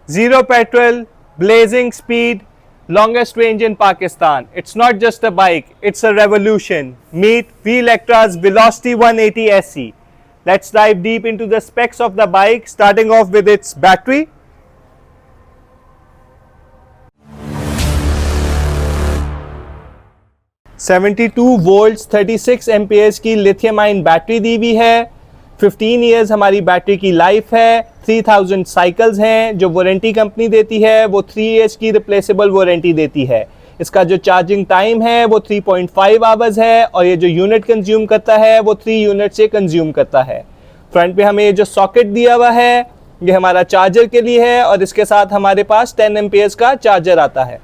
Zero petrol, blazing speed, longest range in Pakistan. It's not just a bike, it's a revolution. Meet V-Electra's Velocity 180 SE. Let's dive deep into the specs of the bike, starting off with its battery. (72 volts 36 amperes की lithium ion battery दी हुई है। 15 years हमारी battery की life है। 3000 cycles हैं। जो warranty company देती है वो 3 ईयर्स की रिप्लेसेबल वारंटी देती है। इसका जो चार्जिंग टाइम है वो 3.5 आवर्स है और ये जो यूनिट कंज्यूम करता है वो 3 यूनिट से कंज्यूम करता है। फ्रंट पे हमें ये जो सॉकेट दिया हुआ है ये हमारा चार्जर के लिए है और इसके साथ हमारे पास 10 एम्पियर्स का चार्जर आता है।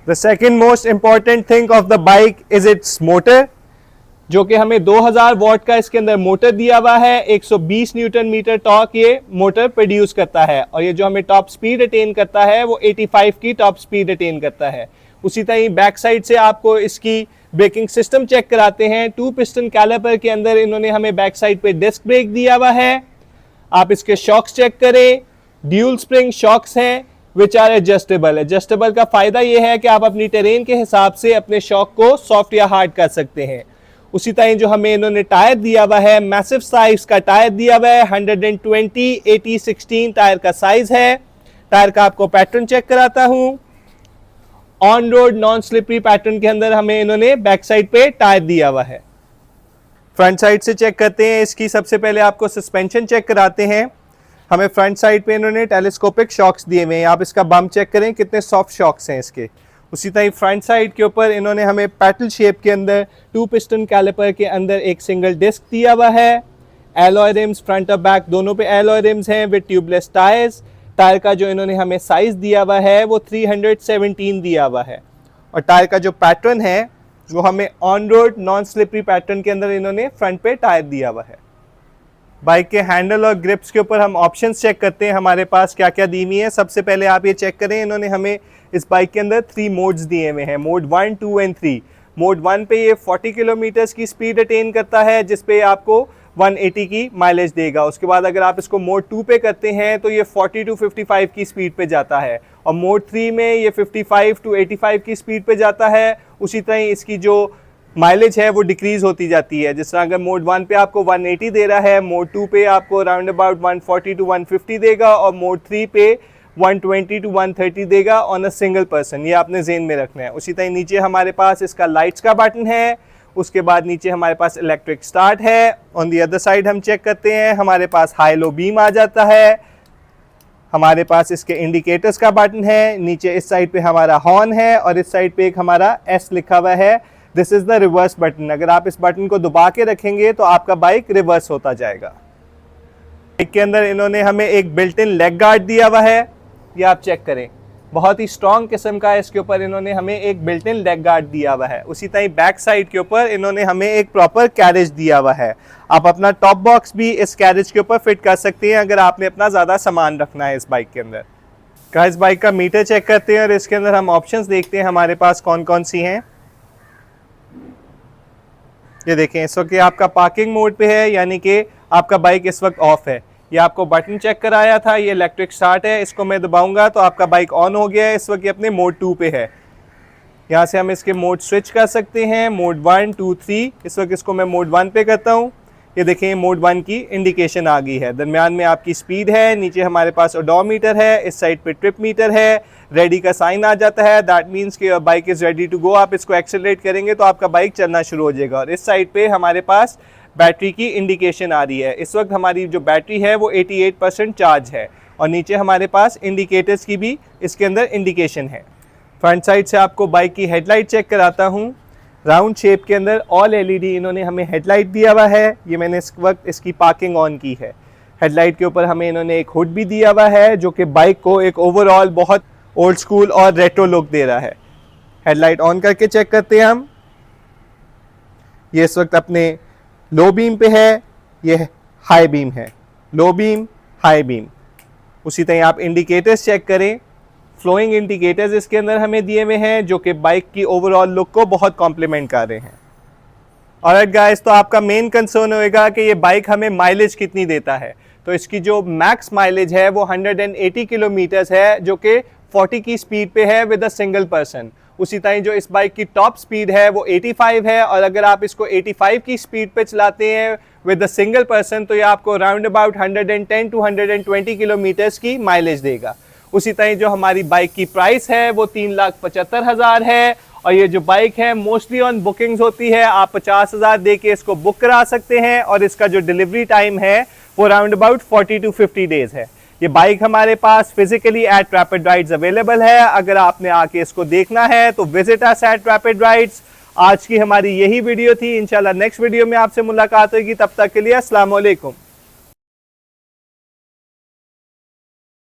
The second most important thing of the bike is its motor, जो कि हमें 2000 वॉट का इसके अंदर मोटर दिया हुआ है। 120 न्यूटन मीटर टॉर्क ये मोटर प्रोड्यूस करता है और ये जो हमें टॉप स्पीड अटेन करता है वो 85 की टॉप स्पीड अटेन करता है। उसी तरह बैक साइड से आपको इसकी ब्रेकिंग सिस्टम चेक कराते हैं। 2 पिस्टन कैलिपर के अंदर इन्होंने हमें बैक साइड पे डिस्क ब्रेक दिया हुआ है। आप इसके शॉक्स चेक करें, ड्यूल स्प्रिंग शॉक्स हैं विच आर एडजस्टेबल। एडजस्टेबल का फायदा यह है कि आप अपनी टेरेन के हिसाब से अपने शॉक को सॉफ्ट या हार्ड कर सकते हैं। उसी तरह जो हमें इन्होंने टायर दिया हुआ है, मैसिव साइज का टायर दिया हुआ है। 120/80/16 टायर का साइज है। टायर का आपको पैटर्न चेक कराता हूं। On road non slippery pattern के अंदर हमें इन्होंने बैक साइड पे टायर दिया हुआ है। फ्रंट साइड से चेक करते हैं इसकी। सबसे पहले आपको सस्पेंशन चेक कराते हैं। हमें फ्रंट साइड पे इन्होंने टेलीस्कोपिक शॉक्स दिए हुए हैं। आप इसका बम चेक करें कितने सॉफ्ट शॉक्स हैं इसके। उसी तरह फ्रंट साइड के ऊपर इन्होंने हमें पैटल शेप के अंदर 2 पिस्टन कैलिपर के अंदर एक सिंगल डिस्क दिया हुआ है। एलॉय रिम्स फ्रंट और बैक दोनों पे एलॉय रिम्स हैं विद ट्यूबलेस टायर्स। टायर का जो इन्होंने हमें साइज दिया हुआ है वो 317 दिया हुआ है और टायर का जो पैटर्न है वो हमें on road non slippery pattern के अंदर इन्होंने फ्रंट पे टायर दिया हुआ है। बाइक के हैंडल और ग्रिप्स के ऊपर हम ऑप्शंस चेक करते हैं हमारे पास क्या क्या दी हुई है। सबसे पहले आप ये चेक करें, इन्होंने हमें इस बाइक के अंदर 3 मोड्स दिए हुए हैं, मोड 1, 2 एंड 3। मोड 1 पे ये 40 किलोमीटर्स की स्पीड अटेन करता है जिस पे आपको 180 की माइलेज देगा। उसके बाद अगर आप इसको मोड 2 पे करते हैं तो ये 40 to 55 की स्पीड पे जाता है और मोड 3 में ये 55 to 85 की स्पीड पे जाता है। उसी तरह इसकी जो माइलेज है वो डिक्रीज होती जाती है। जिस तरह अगर मोड 1 पे आपको 180 दे रहा है, मोड 2 पे आपको अराउंड अबाउट 140 to 150 देगा और मोड 3 पे 120 to 130 देगा ऑन अ सिंगल पर्सन। ये आपने जेन में रखना है। उसी तरह नीचे हमारे पास इसका लाइट्स का बटन है। उसके बाद नीचे हमारे पास इलेक्ट्रिक स्टार्ट है। ऑन दी अदर साइड हम चेक करते हैं, हमारे पास हाई लो बीम आ जाता है। हमारे पास इसके इंडिकेटर्स का बटन है। नीचे इस साइड पे हमारा हॉर्न है और इस साइड पे एक हमारा एस लिखा हुआ है। This is the reverse button. अगर आप इस बटन को दबा के रखेंगे तो आपका बाइक रिवर्स होता जाएगा। बाइक के अंदर इन्होंने हमें एक बिल्ट इन लेग गार्ड दिया हुआ है। ये आप चेक करें, बहुत ही स्ट्रॉन्ग किस्म का है। इसके ऊपर इन्होंने हमें एक बिल्ट इन लेग गार्ड दिया हुआ है। उसी तरह बैक साइड के ऊपर इन्होंने हमें एक प्रॉपर कैरेज दिया हुआ है। आप अपना टॉप बॉक्स भी इस कैरेज के ऊपर फिट कर सकते हैं अगर आपने अपना ज़्यादा सामान रखना है इस बाइक के अंदर। गाइस बाइक का मीटर चेक करते हैं और इसके अंदर हम ऑप्शंस देखते हैं हमारे पास कौन कौन सी हैं। ये देखें, इस वक्त आपका पार्किंग मोड पे है, यानी कि आपका बाइक इस वक्त ऑफ है। ये आपको बटन चेक कराया था, ये इलेक्ट्रिक स्टार्ट है। इसको मैं दबाऊंगा तो आपका बाइक ऑन हो गया है। इस वक्त ये अपने मोड 2 पे है। यहाँ से हम इसके मोड स्विच कर सकते हैं, मोड 1, 2, 3। इस वक्त इसको मैं मोड 1 पे करता हूँ। ये देखें मोड 1 की इंडिकेशन आ गई है। दरमियान में आपकी स्पीड है, नीचे हमारे पास ओडोमीटर है, इस साइड पे ट्रिप मीटर है, रेडी का साइन आ जाता है। दैट मीन्स कि bike is ready to go. आप इसको एक्सेलरेट करेंगे तो आपका बाइक चलना शुरू हो जाएगा। और इस साइड पे हमारे पास बैटरी की इंडिकेशन आ रही है। इस वक्त हमारी जो बैटरी है वो 88% चार्ज है और नीचे हमारे पास इंडिकेटर्स की भी इसके अंदर इंडिकेशन है। फ्रंट साइड से आपको बाइक की हेडलाइट चेक कराता हूँ। राउंड शेप के अंदर ऑल एलईडी इन्होंने हमें हेडलाइट दिया हुआ है। ये मैंने इस वक्त इसकी पार्किंग ऑन की है। हेडलाइट के ऊपर हमें इन्होंने एक हुड भी दिया हुआ है जो कि बाइक को एक ओवरऑल बहुत ओल्ड स्कूल और रेट्रो लुक दे रहा है। हेडलाइट ऑन करके चेक करते हैं हम। ये इस वक्त अपने लो बीम पे है, ये हाई बीम है। Low beam, high beam. उसी तरह आप इंडिकेटर्स चेक करें, फ्लोइंग इंडिकेटर्स इसके अंदर हमें दिए हुए हैं जो कि बाइक की ओवरऑल लुक को बहुत कॉम्प्लीमेंट कर रहे हैं। ऑलराइट गाइस, तो आपका मेन कंसर्न होएगा कि ये बाइक हमें माइलेज कितनी देता है। तो इसकी जो मैक्स माइलेज है वो 180 किलोमीटर्स है, जो कि 40 की स्पीड पे है विद अ सिंगल पर्सन। उसी तरह जो इस बाइक की टॉप स्पीड है वो 85 है, और अगर आप इसको 85 की स्पीड पे चलाते हैं विद अ सिंगल पर्सन तो ये आपको राउंड अबाउट 110 टू 120 किलोमीटर्स की माइलेज देगा। उसी तरह जो हमारी बाइक की प्राइस है वो 3,75,000 है, और ये जो बाइक है मोस्टली ऑन बुकिंग्स होती है। आप 50,000 दे के इसको बुक करा सकते हैं, और इसका जो डिलीवरी टाइम है वो राउंड अबाउट 40 टू 50 डेज है। ये बाइक हमारे पास physically at Rapid Rides available है। अगर आपने आके इसको देखना है तो visit us at Rapid Rides. आज की हमारी यही वीडियो थी। इंशाल्लाह नेक्स्ट वीडियो में आपसे मुलाकात होगी, तब तक के लिए अस्सलाम वालेकुम।